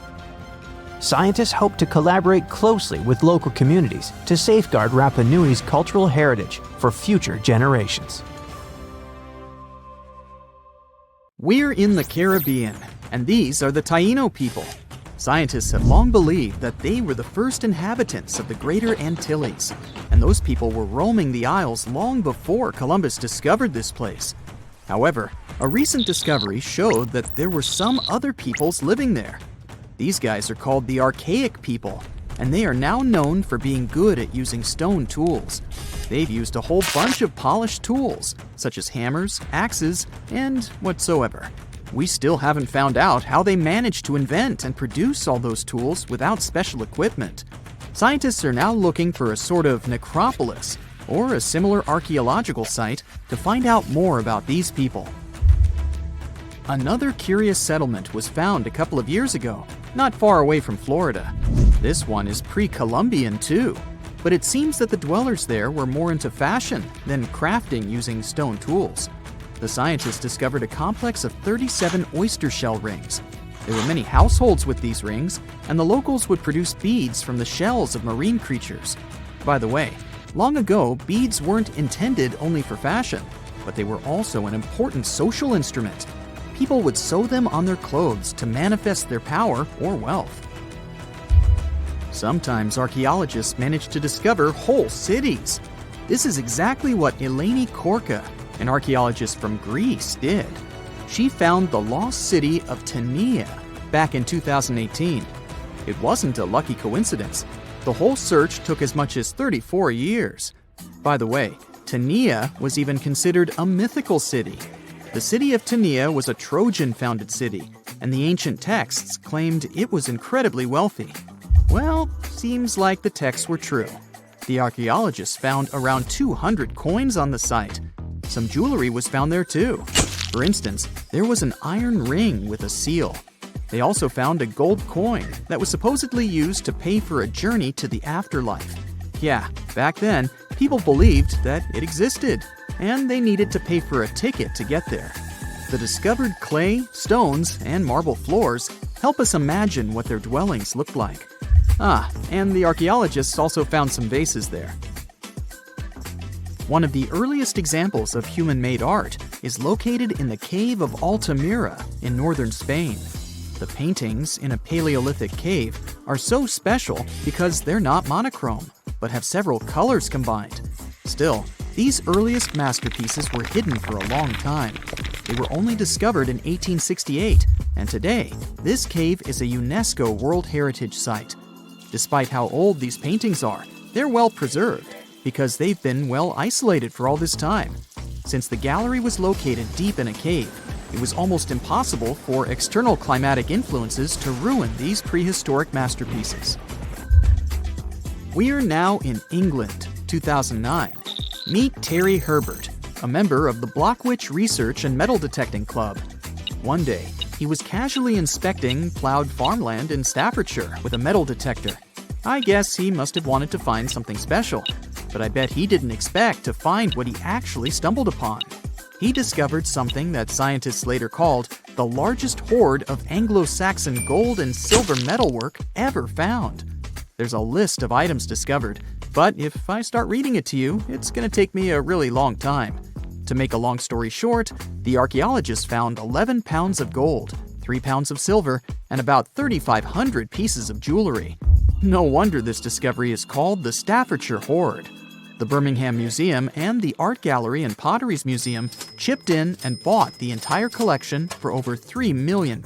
Scientists hope to collaborate closely with local communities to safeguard Rapa Nui's cultural heritage for future generations. We're in the Caribbean, and these are the Taino people. Scientists have long believed that they were the first inhabitants of the Greater Antilles, and those people were roaming the Isles long before Columbus discovered this place. However, a recent discovery showed that there were some other peoples living there. These guys are called the Archaic people, and they are now known for being good at using stone tools. They've used a whole bunch of polished tools, such as hammers, axes, and whatsoever. We still haven't found out how they managed to invent and produce all those tools without special equipment. Scientists are now looking for a sort of necropolis, or a similar archaeological site, to find out more about these people. Another curious settlement was found a couple of years ago, not far away from Florida. This one is pre-Columbian too, but it seems that the dwellers there were more into fashion than crafting using stone tools. The scientists discovered a complex of 37 oyster shell rings. There were many households with these rings, and the locals would produce beads from the shells of marine creatures. By the way, long ago, beads weren't intended only for fashion, but they were also an important social instrument. People would sew them on their clothes to manifest their power or wealth. Sometimes archaeologists manage to discover whole cities. This is exactly what Eleni Korka, an archaeologist from Greece, did. She found the lost city of Tania back in 2018. It wasn't a lucky coincidence. The whole search took as much as 34 years. By the way, Tania was even considered a mythical city. The city of Tania was a Trojan-founded city, and the ancient texts claimed it was incredibly wealthy. Well, seems like the texts were true. The archaeologists found around 200 coins on the site. Some jewelry was found there too. For instance, there was an iron ring with a seal. They also found a gold coin that was supposedly used to pay for a journey to the afterlife. Yeah, back then, people believed that it existed, and they needed to pay for a ticket to get there. The discovered clay, stones, and marble floors help us imagine what their dwellings looked like. And the archaeologists also found some vases there. One of the earliest examples of human-made art is located in the cave of Altamira in northern Spain. The paintings in a Paleolithic cave are so special because they're not monochrome, but have several colors combined. Still, these earliest masterpieces were hidden for a long time. They were only discovered in 1868, and today, this cave is a UNESCO World Heritage Site. Despite how old these paintings are, they're well preserved because they've been well isolated for all this time. Since the gallery was located deep in a cave, it was almost impossible for external climatic influences to ruin these prehistoric masterpieces. We are now in England, 2009. Meet Terry Herbert, a member of the Blockwitch Research and Metal Detecting Club. One day, he was casually inspecting plowed farmland in Staffordshire with a metal detector. I guess he must have wanted to find something special, but I bet he didn't expect to find what he actually stumbled upon. He discovered something that scientists later called the largest hoard of Anglo-Saxon gold and silver metalwork ever found. There's a list of items discovered, but if I start reading it to you, it's going to take me a really long time. To make a long story short, the archaeologists found 11 pounds of gold, 3 pounds of silver, and about 3,500 pieces of jewelry. No wonder this discovery is called the Staffordshire Hoard. The Birmingham Museum and the Art Gallery and Potteries Museum chipped in and bought the entire collection for over £3 million.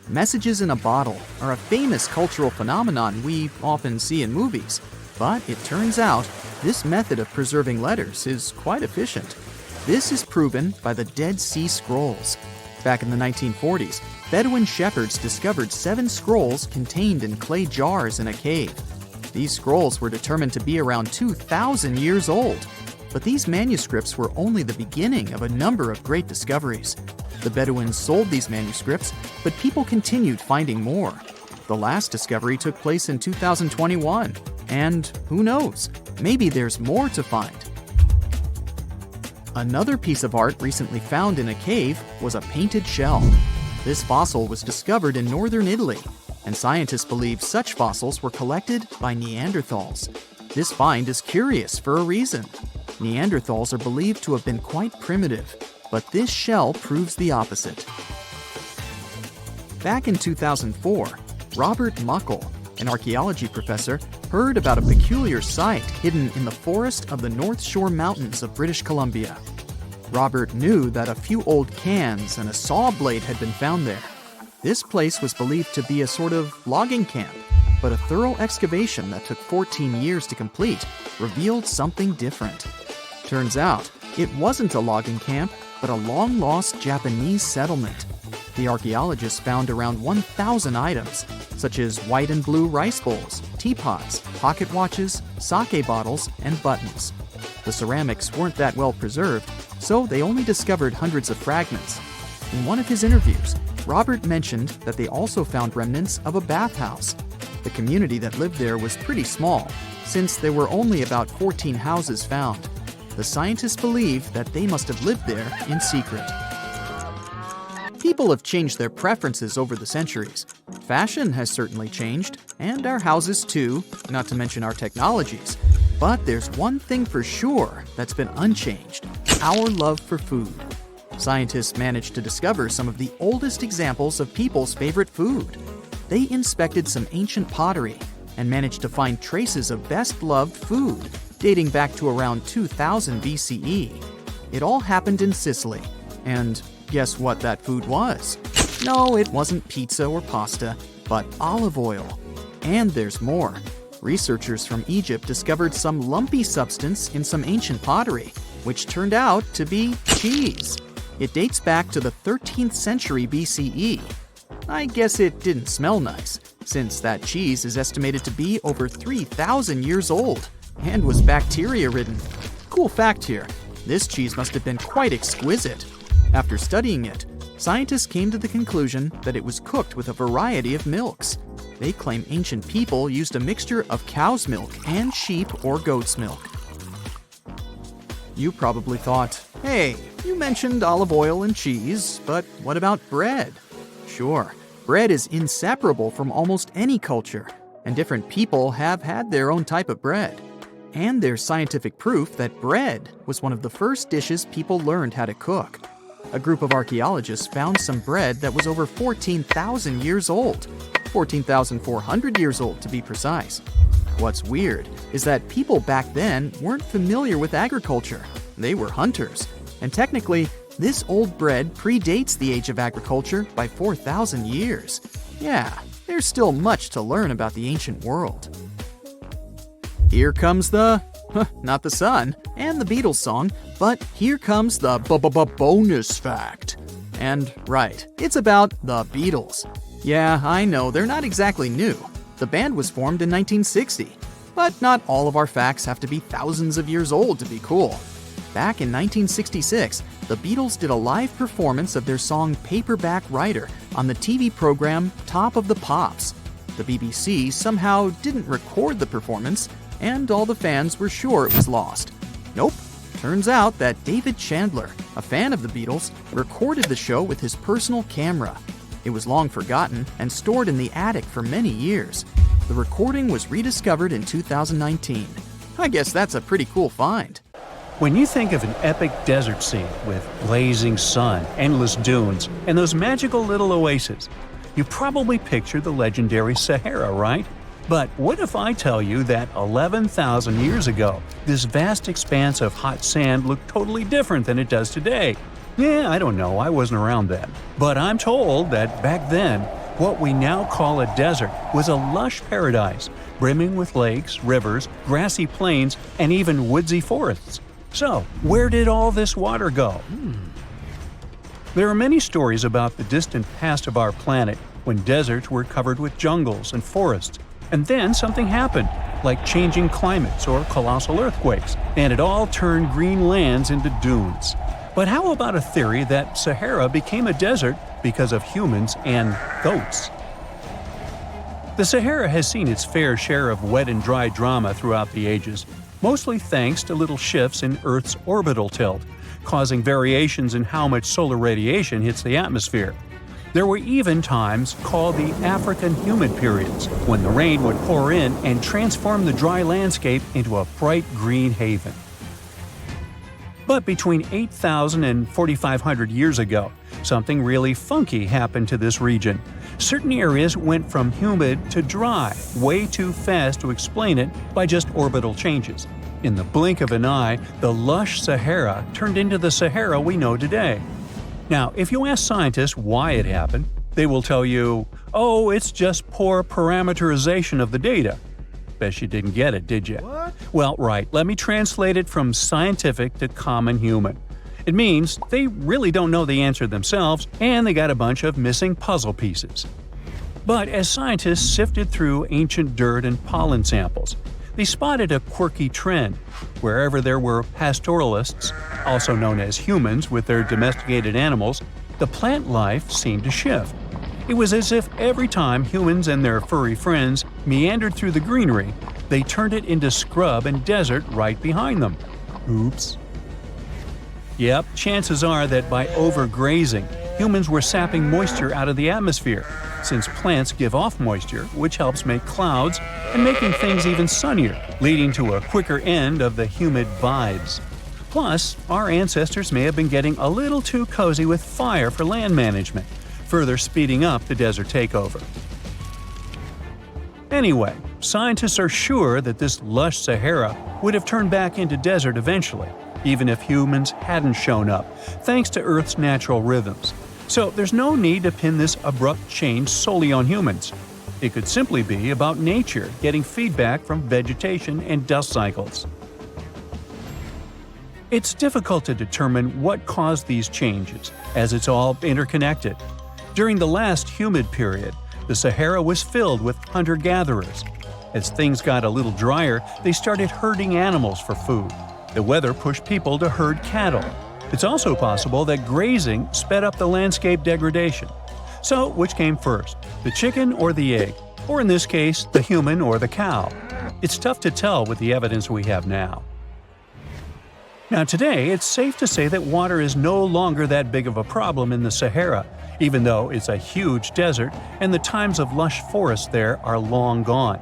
Messages in a bottle are a famous cultural phenomenon we often see in movies, but it turns out this method of preserving letters is quite efficient. This is proven by the Dead Sea Scrolls. Back in the 1940s, Bedouin shepherds discovered 7 scrolls contained in clay jars in a cave. These scrolls were determined to be around 2,000 years old. But these manuscripts were only the beginning of a number of great discoveries. The Bedouins sold these manuscripts, but people continued finding more. The last discovery took place in 2021, and who knows, maybe there's more to find. Another piece of art recently found in a cave was a painted shell. This fossil was discovered in northern Italy, and scientists believe such fossils were collected by Neanderthals. This find is curious for a reason. Neanderthals are believed to have been quite primitive, but this shell proves the opposite. Back in 2004, Robert Muckle, an archaeology professor, heard about a peculiar site hidden in the forest of the North Shore Mountains of British Columbia. Robert knew that a few old cans and a saw blade had been found there. This place was believed to be a sort of logging camp, but a thorough excavation that took 14 years to complete revealed something different. Turns out, it wasn't a logging camp, but a long-lost Japanese settlement. The archaeologists found around 1,000 items, such as white and blue rice bowls, teapots, pocket watches, sake bottles, and buttons. The ceramics weren't that well preserved, so they only discovered hundreds of fragments. In one of his interviews, Robert mentioned that they also found remnants of a bathhouse. The community that lived there was pretty small, since there were only about 14 houses found. The scientists believe that they must have lived there in secret. People have changed their preferences over the centuries. Fashion has certainly changed, and our houses too, not to mention our technologies. But there's one thing for sure that's been unchanged: our love for food. Scientists managed to discover some of the oldest examples of people's favorite food. They inspected some ancient pottery and managed to find traces of best-loved food dating back to around 2000 BCE. It all happened in Sicily. And guess what that food was? No, it wasn't pizza or pasta, but olive oil. And there's more. Researchers from Egypt discovered some lumpy substance in some ancient pottery, which turned out to be cheese. It dates back to the 13th century BCE. I guess it didn't smell nice, since that cheese is estimated to be over 3,000 years old and was bacteria-ridden. Cool fact here, this cheese must have been quite exquisite. After studying it, scientists came to the conclusion that it was cooked with a variety of milks. They claim ancient people used a mixture of cow's milk and sheep or goat's milk. You probably thought, hey, you mentioned olive oil and cheese, but what about bread? Sure, bread is inseparable from almost any culture, and different people have had their own type of bread. And there's scientific proof that bread was one of the first dishes people learned how to cook. A group of archaeologists found some bread that was over 14,000 years old. 14,400 years old to be precise. What's weird is that people back then weren't familiar with agriculture. They were hunters. And technically, this old bread predates the age of agriculture by 4,000 years. Yeah, there's still much to learn about the ancient world. Here comes not the sun and the Beatles song, but here comes the bonus fact. And right, it's about the Beatles. Yeah, I know, they're not exactly new. The band was formed in 1960. But not all of our facts have to be thousands of years old to be cool. Back in 1966, the Beatles did a live performance of their song Paperback Writer on the TV program Top of the Pops. The BBC somehow didn't record the performance, and all the fans were sure it was lost. Nope. Turns out that David Chandler, a fan of the Beatles, recorded the show with his personal camera. It was long forgotten and stored in the attic for many years. The recording was rediscovered in 2019. I guess that's a pretty cool find. When you think of an epic desert scene with blazing sun, endless dunes, and those magical little oases, you probably picture the legendary Sahara, right? But what if I tell you that 11,000 years ago, this vast expanse of hot sand looked totally different than it does today? Yeah, I don't know, I wasn't around then. But I'm told that back then, what we now call a desert was a lush paradise, brimming with lakes, rivers, grassy plains, and even woodsy forests. So, where did all this water go? There are many stories about the distant past of our planet when deserts were covered with jungles and forests. And then something happened, like changing climates or colossal earthquakes, and it all turned green lands into dunes. But how about a theory that Sahara became a desert because of humans and goats? The Sahara has seen its fair share of wet and dry drama throughout the ages, mostly thanks to little shifts in Earth's orbital tilt, causing variations in how much solar radiation hits the atmosphere. There were even times called the African humid periods, when the rain would pour in and transform the dry landscape into a bright green haven. But between 8,000 and 4,500 years ago, something really funky happened to this region. Certain areas went from humid to dry, way too fast to explain it by just orbital changes. In the blink of an eye, the lush Sahara turned into the Sahara we know today. Now, if you ask scientists why it happened, they will tell you, oh, it's just poor parameterization of the data. Bet you didn't get it, did you? What? Well, right, let me translate it from scientific to common human. It means they really don't know the answer themselves, and they got a bunch of missing puzzle pieces. But as scientists sifted through ancient dirt and pollen samples, they spotted a quirky trend. Wherever there were pastoralists, also known as humans with their domesticated animals, the plant life seemed to shift. It was as if every time humans and their furry friends meandered through the greenery, they turned it into scrub and desert right behind them. Oops. Yep, chances are that by overgrazing, humans were sapping moisture out of the atmosphere, since plants give off moisture, which helps make clouds and making things even sunnier, leading to a quicker end of the humid vibes. Plus, our ancestors may have been getting a little too cozy with fire for land management, further speeding up the desert takeover. Anyway, scientists are sure that this lush Sahara would have turned back into desert eventually, even if humans hadn't shown up, thanks to Earth's natural rhythms. So there's no need to pin this abrupt change solely on humans. It could simply be about nature getting feedback from vegetation and dust cycles. It's difficult to determine what caused these changes, as it's all interconnected. During the last humid period, the Sahara was filled with hunter-gatherers. As things got a little drier, they started herding animals for food. The weather pushed people to herd cattle. It's also possible that grazing sped up the landscape degradation. So, which came first, the chicken or the egg? Or in this case, the human or the cow? It's tough to tell with the evidence we have now. Now today, it's safe to say that water is no longer that big of a problem in the Sahara, even though it's a huge desert and the times of lush forests there are long gone.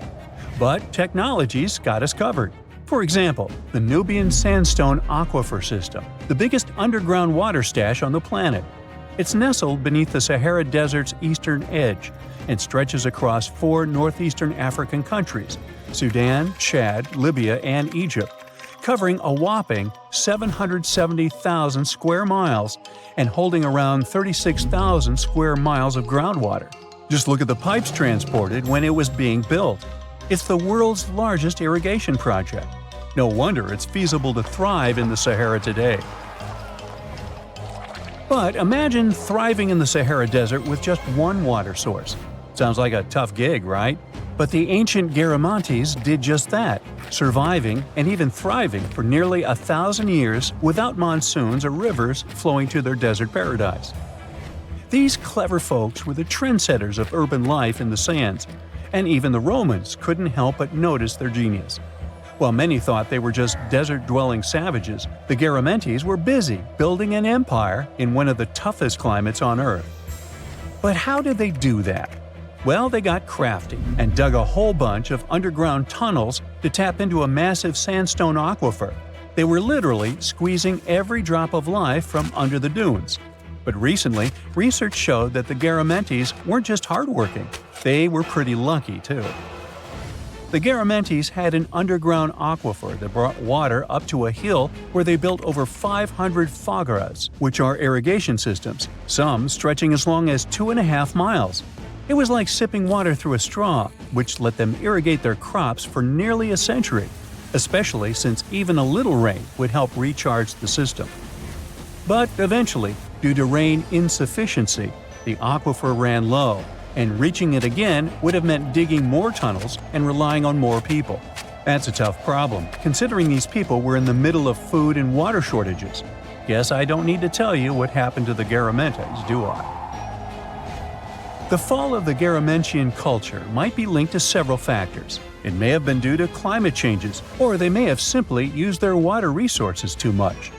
But technology's got us covered. For example, the Nubian Sandstone Aquifer System, the biggest underground water stash on the planet. It's nestled beneath the Sahara Desert's eastern edge and stretches across 4 northeastern African countries – Sudan, Chad, Libya, and Egypt, covering a whopping 770,000 square miles and holding around 36,000 square miles of groundwater. Just look at the pipes transported when it was being built. It's the world's largest irrigation project. No wonder it's feasible to thrive in the Sahara today. But imagine thriving in the Sahara Desert with just one water source. Sounds like a tough gig, right? But the ancient Garamantes did just that, surviving and even thriving for nearly 1,000 years without monsoons or rivers flowing to their desert paradise. These clever folks were the trendsetters of urban life in the sands, and even the Romans couldn't help but notice their genius. While many thought they were just desert-dwelling savages, the Garamantes were busy building an empire in one of the toughest climates on Earth. But how did they do that? Well, they got crafty and dug a whole bunch of underground tunnels to tap into a massive sandstone aquifer. They were literally squeezing every drop of life from under the dunes. But recently, research showed that the Garamantes weren't just hardworking, they were pretty lucky too. The Garamantes had an underground aquifer that brought water up to a hill where they built over 500 fagaras, which are irrigation systems, some stretching as long as 2.5 miles. It was like sipping water through a straw, which let them irrigate their crops for nearly a century, especially since even a little rain would help recharge the system. But eventually, due to rain insufficiency, the aquifer ran low, and reaching it again would have meant digging more tunnels and relying on more people. That's a tough problem, considering these people were in the middle of food and water shortages. Guess I don't need to tell you what happened to the Garamantes, do I? The fall of the Garamantian culture might be linked to several factors. It may have been due to climate changes, or they may have simply used their water resources too much.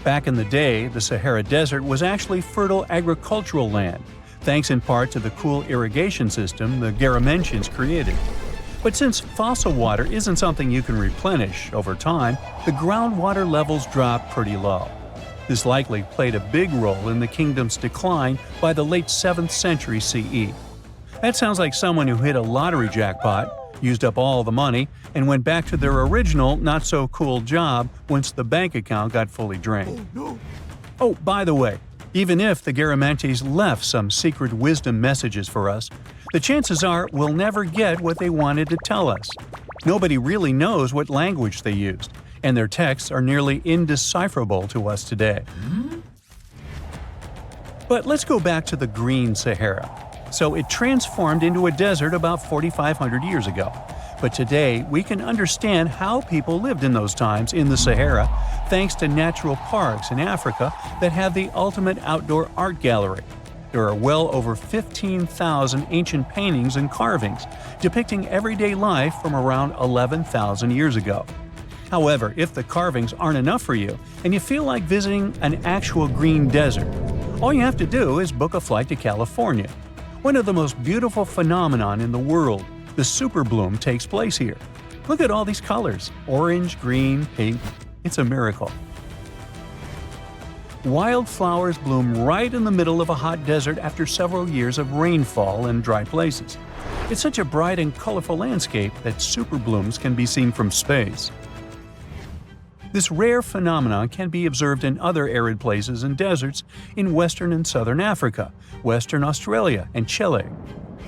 Back in the day, the Sahara Desert was actually fertile agricultural land, thanks in part to the cool irrigation system the Garamantians created. But since fossil water isn't something you can replenish over time, the groundwater levels dropped pretty low. This likely played a big role in the kingdom's decline by the late 7th century CE. That sounds like someone who hit a lottery jackpot, used up all the money, and went back to their original not-so-cool job once the bank account got fully drained. Oh, by the way, even if the Garamantes left some secret wisdom messages for us, the chances are we'll never get what they wanted to tell us. Nobody really knows what language they used, and their texts are nearly indecipherable to us today. But let's go back to the Green Sahara. So it transformed into a desert about 4,500 years ago. But today, we can understand how people lived in those times in the Sahara thanks to natural parks in Africa that have the ultimate outdoor art gallery. There are well over 15,000 ancient paintings and carvings depicting everyday life from around 11,000 years ago. However, if the carvings aren't enough for you and you feel like visiting an actual green desert, all you have to do is book a flight to California. One of the most beautiful phenomenon in the world, the super bloom, takes place here. Look at all these colors: orange, green, pink. It's a miracle. Wildflowers bloom right in the middle of a hot desert after several years of rainfall in dry places. It's such a bright and colorful landscape that super blooms can be seen from space. This rare phenomenon can be observed in other arid places and deserts in western and southern Africa, western Australia, and Chile.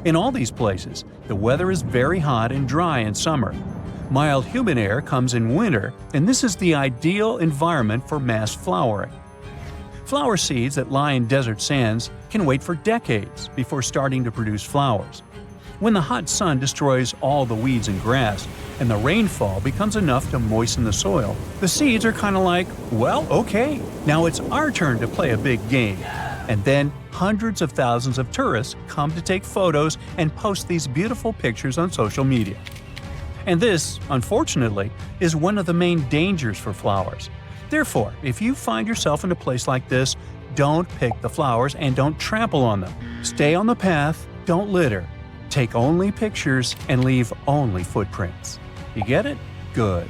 In all these places, the weather is very hot and dry in summer. Mild humid air comes in winter, and this is the ideal environment for mass flowering. Flower seeds that lie in desert sands can wait for decades before starting to produce flowers. When the hot sun destroys all the weeds and grass, and the rainfall becomes enough to moisten the soil, the seeds are kind of like, well, okay, now it's our turn to play a big game. And then hundreds of thousands of tourists come to take photos and post these beautiful pictures on social media. And this, unfortunately, is one of the main dangers for flowers. Therefore, if you find yourself in a place like this, don't pick the flowers and don't trample on them. Stay on the path, don't litter. Take only pictures and leave only footprints. You get it? Good.